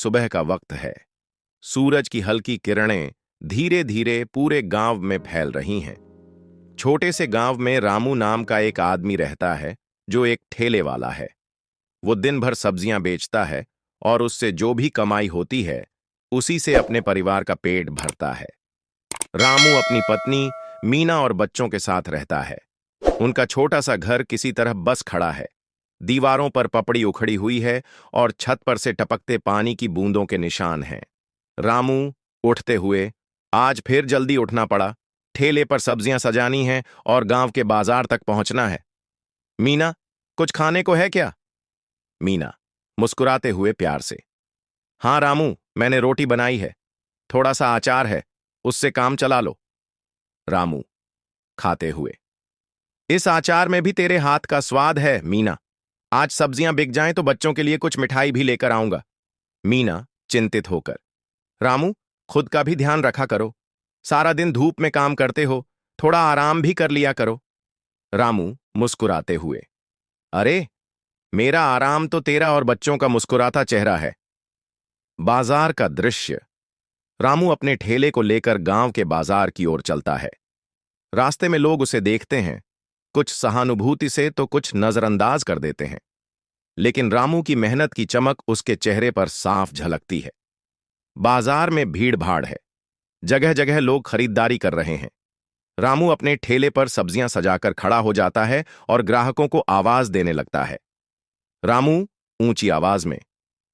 सुबह का वक्त है। सूरज की हल्की किरणें धीरे धीरे पूरे गांव में फैल रही हैं। छोटे से गांव में रामू नाम का एक आदमी रहता है, जो एक ठेले वाला है। वो दिन भर सब्जियां बेचता है और उससे जो भी कमाई होती है, उसी से अपने परिवार का पेट भरता है। रामू अपनी पत्नी मीना और बच्चों के साथ रहता है। उनका छोटा सा घर किसी तरह बस खड़ा है। दीवारों पर पपड़ी उखड़ी हुई है और छत पर से टपकते पानी की बूंदों के निशान हैं। रामू उठते हुए, आज फिर जल्दी उठना पड़ा। ठेले पर सब्जियां सजानी हैं और गांव के बाजार तक पहुंचना है। मीना, कुछ खाने को है क्या? मीना मुस्कुराते हुए प्यार से, हाँ रामू, मैंने रोटी बनाई है, थोड़ा सा अचार है, उससे काम चला लो। रामू खाते हुए, इस अचार में भी तेरे हाथ का स्वाद है मीना। आज सब्जियां बिक जाएं तो बच्चों के लिए कुछ मिठाई भी लेकर आऊंगा। मीना चिंतित होकर, रामू, खुद का भी ध्यान रखा करो। सारा दिन धूप में काम करते हो, थोड़ा आराम भी कर लिया करो। रामू मुस्कुराते हुए, अरे, मेरा आराम तो तेरा और बच्चों का मुस्कुराता चेहरा है। बाजार का दृश्य। रामू अपने ठेले को लेकर गांव के बाजार की ओर चलता है। रास्ते में लोग उसे देखते हैं, कुछ सहानुभूति से तो कुछ नजरअंदाज कर देते हैं, लेकिन रामू की मेहनत की चमक उसके चेहरे पर साफ झलकती है। बाजार में भीड़ भाड़ है, जगह जगह लोग खरीदारी कर रहे हैं। रामू अपने ठेले पर सब्जियां सजाकर खड़ा हो जाता है और ग्राहकों को आवाज देने लगता है। रामू ऊंची आवाज में,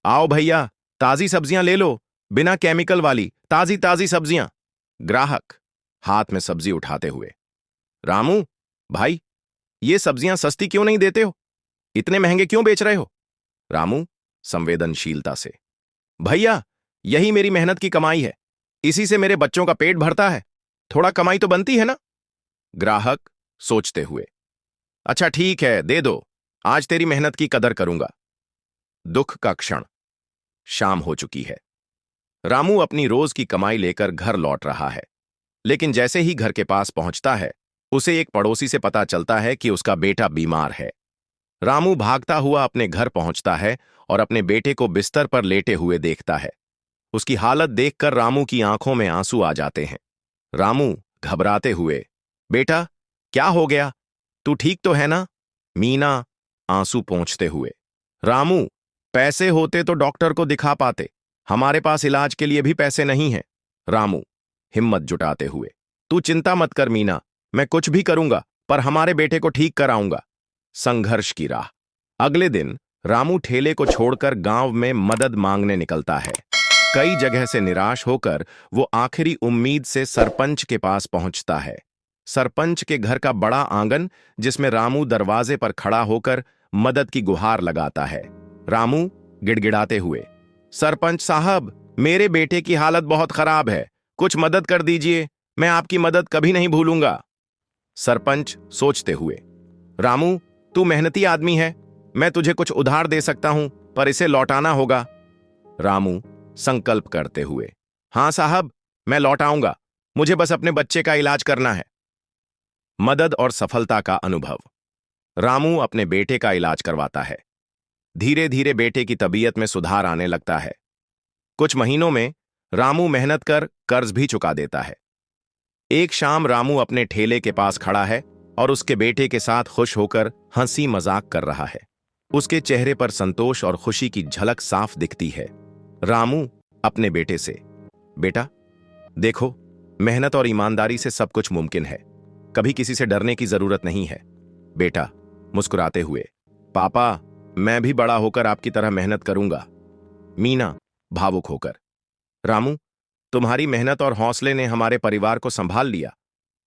आओ भैया, ताजी सब्जियां ले लो, बिना केमिकल वाली ताजी ताजी सब्जियां। ग्राहक हाथ में सब्जी उठाते हुए, रामू भाई, ये सब्जियां सस्ती क्यों नहीं देते हो? इतने महंगे क्यों बेच रहे हो? रामू संवेदनशीलता से, भैया, यही मेरी मेहनत की कमाई है, इसी से मेरे बच्चों का पेट भरता है, थोड़ा कमाई तो बनती है ना। ग्राहक सोचते हुए, अच्छा ठीक है, दे दो, आज तेरी मेहनत की कदर करूंगा। दुख का क्षण। शाम हो चुकी है। रामू अपनी रोज की कमाई लेकर घर लौट रहा है, लेकिन जैसे ही घर के पास पहुंचता है, उसे एक पड़ोसी से पता चलता है कि उसका बेटा बीमार है। रामू भागता हुआ अपने घर पहुंचता है और अपने बेटे को बिस्तर पर लेटे हुए देखता है। उसकी हालत देखकर रामू की आंखों में आंसू आ जाते हैं। रामू घबराते हुए, बेटा, क्या हो गया? तू ठीक तो है ना? मीना आंसू पोंछते हुए, रामू, पैसे होते तो डॉक्टर को दिखा पाते, हमारे पास इलाज के लिए भी पैसे नहीं हैं। रामू हिम्मत जुटाते हुए, तू चिंता मत कर मीना, मैं कुछ भी करूंगा, पर हमारे बेटे को ठीक कराऊंगा। संघर्ष की राह। अगले दिन रामू ठेले को छोड़कर गांव में मदद मांगने निकलता है। कई जगह से निराश होकर वो आखिरी उम्मीद से सरपंच के पास पहुंचता है। सरपंच के घर का बड़ा आंगन, जिसमें रामू दरवाजे पर खड़ा होकर मदद की गुहार लगाता है। रामू गिड़गिड़ाते हुए, सरपंच साहब, मेरे बेटे की हालत बहुत खराब है, कुछ मदद कर दीजिए, मैं आपकी मदद कभी नहीं भूलूंगा। सरपंच सोचते हुए, रामू, तू मेहनती आदमी है, मैं तुझे कुछ उधार दे सकता हूं, पर इसे लौटाना होगा। रामू संकल्प करते हुए, हां साहब, मैं लौटाऊंगा, मुझे बस अपने बच्चे का इलाज करना है। मदद और सफलता का अनुभव। रामू अपने बेटे का इलाज करवाता है। धीरे धीरे बेटे की तबीयत में सुधार आने लगता है। कुछ महीनों में रामू मेहनत कर कर्ज भी चुका देता है। एक शाम रामू अपने ठेले के पास खड़ा है और उसके बेटे के साथ खुश होकर हंसी मजाक कर रहा है। उसके चेहरे पर संतोष और खुशी की झलक साफ दिखती है। रामू अपने बेटे से, बेटा, देखो, मेहनत और ईमानदारी से सब कुछ मुमकिन है, कभी किसी से डरने की जरूरत नहीं है। बेटा मुस्कुराते हुए, पापा, मैं भी बड़ा होकर आपकी तरह मेहनत करूंगा। मीना भावुक होकर, रामू, तुम्हारी मेहनत और हौसले ने हमारे परिवार को संभाल लिया,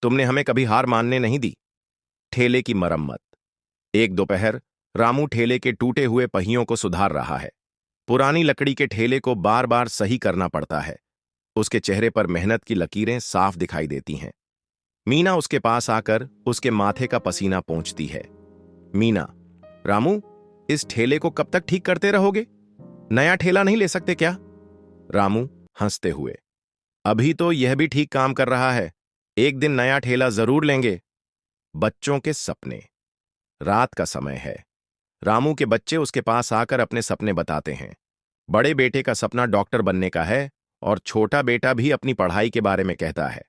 तुमने हमें कभी हार मानने नहीं दी। ठेले की मरम्मत। एक दोपहर रामू ठेले के टूटे हुए पहियों को सुधार रहा है। पुरानी लकड़ी के ठेले को बार बार सही करना पड़ता है। उसके चेहरे पर मेहनत की लकीरें साफ दिखाई देती हैं। मीना उसके पास आकर उसके माथे का पसीना पोंछती है। मीना, रामू, इस ठेले को कब तक ठीक करते रहोगे? नया ठेला नहीं ले सकते क्या? रामू हंसते हुए, अभी तो यह भी ठीक काम कर रहा है, एक दिन नया ठेला जरूर लेंगे। बच्चों के सपने। रात का समय है। रामू के बच्चे उसके पास आकर अपने सपने बताते हैं। बड़े बेटे का सपना डॉक्टर बनने का है और छोटा बेटा भी अपनी पढ़ाई के बारे में कहता है।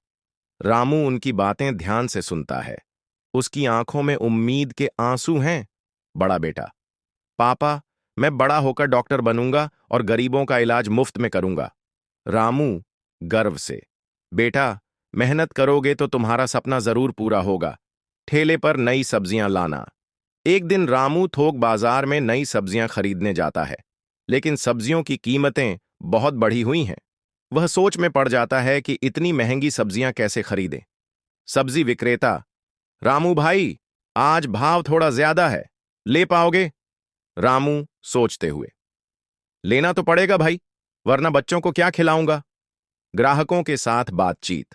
रामू उनकी बातें ध्यान से सुनता है। उसकी आंखों में उम्मीद के आंसू हैं। बड़ा बेटा, पापा, मैं बड़ा होकर डॉक्टर बनूंगा और गरीबों का इलाज मुफ्त में करूंगा। रामू गर्व से, बेटा, मेहनत करोगे तो तुम्हारा सपना जरूर पूरा होगा। ठेले पर नई सब्जियां लाना। एक दिन रामू थोक बाजार में नई सब्जियां खरीदने जाता है, लेकिन सब्जियों की कीमतें बहुत बढ़ी हुई हैं। वह सोच में पड़ जाता है कि इतनी महंगी सब्जियां कैसे खरीदें। सब्जी विक्रेता, रामू भाई, आज भाव थोड़ा ज्यादा है, ले पाओगे? रामू सोचते हुए, लेना तो पड़ेगा भाई, वरना बच्चों को क्या खिलाऊंगा। ग्राहकों के साथ बातचीत।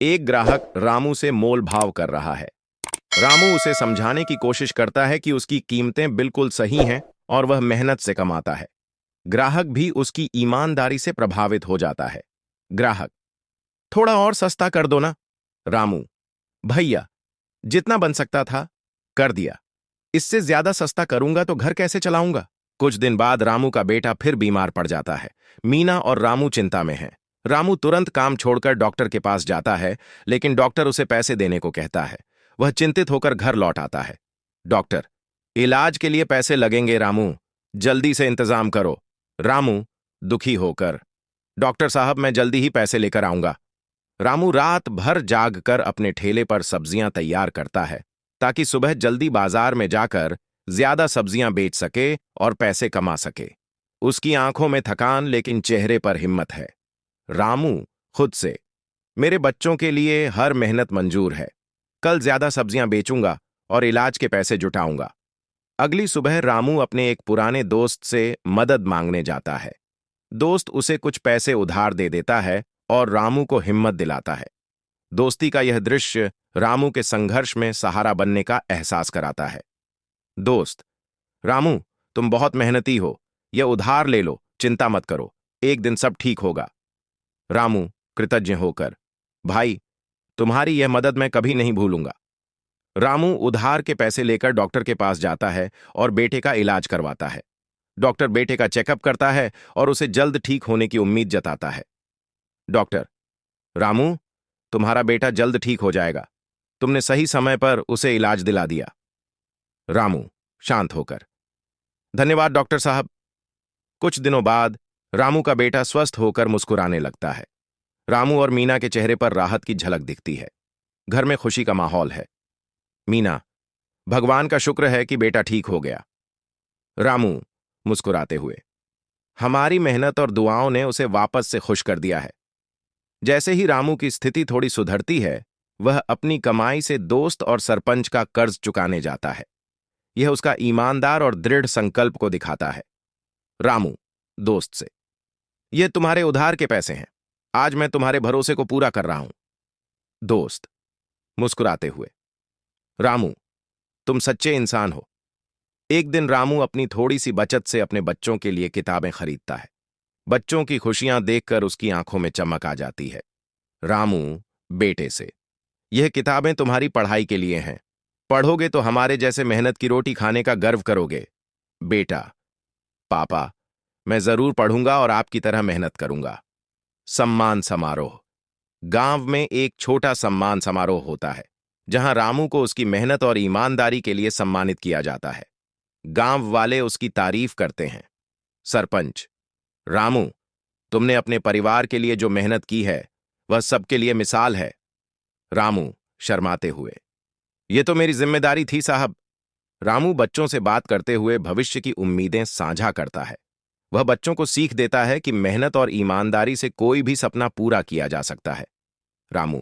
एक ग्राहक रामू से मोल भाव कर रहा है। रामू उसे समझाने की कोशिश करता है कि उसकी कीमतें बिल्कुल सही हैं और वह मेहनत से कमाता है। ग्राहक भी उसकी ईमानदारी से प्रभावित हो जाता है। ग्राहक, थोड़ा और सस्ता कर दो ना। रामू, भैया, जितना बन सकता था कर दिया, इससे ज्यादा सस्ता करूंगा तो घर कैसे चलाऊंगा। कुछ दिन बाद रामू का बेटा फिर बीमार पड़ जाता है। मीना और रामू चिंता में हैं। रामू तुरंत काम छोड़कर डॉक्टर के पास जाता है, लेकिन डॉक्टर उसे पैसे देने को कहता है। वह चिंतित होकर घर लौट आता है। डॉक्टर, इलाज के लिए पैसे लगेंगे रामू, जल्दी से इंतजाम करो। रामू दुखी होकर, डॉक्टर साहब, मैं जल्दी ही पैसे लेकर आऊंगा। रामू रात भर जागकर अपने ठेले पर सब्जियां तैयार करता है, ताकि सुबह जल्दी बाजार में जाकर ज्यादा सब्जियां बेच सके और पैसे कमा सके। उसकी आंखों में थकान, लेकिन चेहरे पर हिम्मत है। रामू खुद से, मेरे बच्चों के लिए हर मेहनत मंजूर है। कल ज्यादा सब्जियां बेचूंगा और इलाज के पैसे जुटाऊंगा। अगली सुबह रामू अपने एक पुराने दोस्त से मदद मांगने जाता है। दोस्त उसे कुछ पैसे उधार दे देता है और रामू को हिम्मत दिलाता है। दोस्ती का यह दृश्य रामू के संघर्ष में सहारा बनने का एहसास कराता है। दोस्त, रामू, तुम बहुत मेहनती हो, यह उधार ले लो, चिंता मत करो, एक दिन सब ठीक होगा। रामू कृतज्ञ होकर, भाई, तुम्हारी यह मदद मैं कभी नहीं भूलूंगा। रामू उधार के पैसे लेकर डॉक्टर के पास जाता है और बेटे का इलाज करवाता है। डॉक्टर बेटे का चेकअप करता है और उसे जल्द ठीक होने की उम्मीद जताता है। डॉक्टर, रामू, तुम्हारा बेटा जल्द ठीक हो जाएगा, तुमने सही समय पर उसे इलाज दिला दिया। रामू शांत होकर, धन्यवाद डॉक्टर साहब। कुछ दिनों बाद रामू का बेटा स्वस्थ होकर मुस्कुराने लगता है। रामू और मीना के चेहरे पर राहत की झलक दिखती है। घर में खुशी का माहौल है। मीना, भगवान का शुक्र है कि बेटा ठीक हो गया। रामू मुस्कुराते हुए, हमारी मेहनत और दुआओं ने उसे वापस से खुश कर दिया है। जैसे ही रामू की स्थिति थोड़ी सुधरती है, वह अपनी कमाई से दोस्त और सरपंच का कर्ज चुकाने जाता है। यह उसका ईमानदार और दृढ़ संकल्प को दिखाता है। रामू दोस्त से, ये तुम्हारे उधार के पैसे हैं, आज मैं तुम्हारे भरोसे को पूरा कर रहा हूं। दोस्त मुस्कुराते हुए, रामू, तुम सच्चे इंसान हो। एक दिन रामू अपनी थोड़ी सी बचत से अपने बच्चों के लिए किताबें खरीदता है। बच्चों की खुशियां देखकर उसकी आंखों में चमक आ जाती है। रामू बेटे से, यह किताबें तुम्हारी पढ़ाई के लिए हैं, पढ़ोगे तो हमारे जैसे मेहनत की रोटी खाने का गर्व करोगे। बेटा, पापा, मैं जरूर पढ़ूंगा और आपकी तरह मेहनत करूंगा। सम्मान समारोह। गांव में एक छोटा सम्मान समारोह होता है, जहां रामू को उसकी मेहनत और ईमानदारी के लिए सम्मानित किया जाता है। गांव वाले उसकी तारीफ करते हैं। सरपंच, रामू, तुमने अपने परिवार के लिए जो मेहनत की है, वह सबके लिए मिसाल है। रामू शर्माते हुए, यह तो मेरी जिम्मेदारी थी साहब। रामू बच्चों से बात करते हुए भविष्य की उम्मीदें साझा करता है। वह बच्चों को सीख देता है कि मेहनत और ईमानदारी से कोई भी सपना पूरा किया जा सकता है। रामू,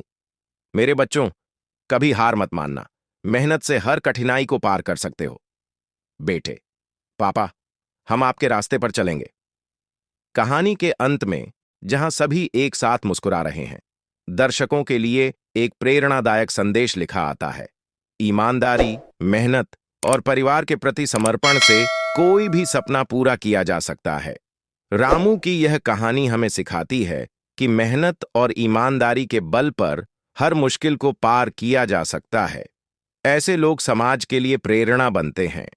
मेरे बच्चों, कभी हार मत मानना, मेहनत से हर कठिनाई को पार कर सकते हो। बेटे, पापा, हम आपके रास्ते पर चलेंगे। कहानी के अंत में, जहां सभी एक साथ मुस्कुरा रहे हैं, दर्शकों के लिए एक प्रेरणादायक संदेश लिखा आता है। ईमानदारी, मेहनत और परिवार के प्रति समर्पण से कोई भी सपना पूरा किया जा सकता है। रामू की यह कहानी हमें सिखाती है कि मेहनत और ईमानदारी के बल पर हर मुश्किल को पार किया जा सकता है। ऐसे लोग समाज के लिए प्रेरणा बनते हैं।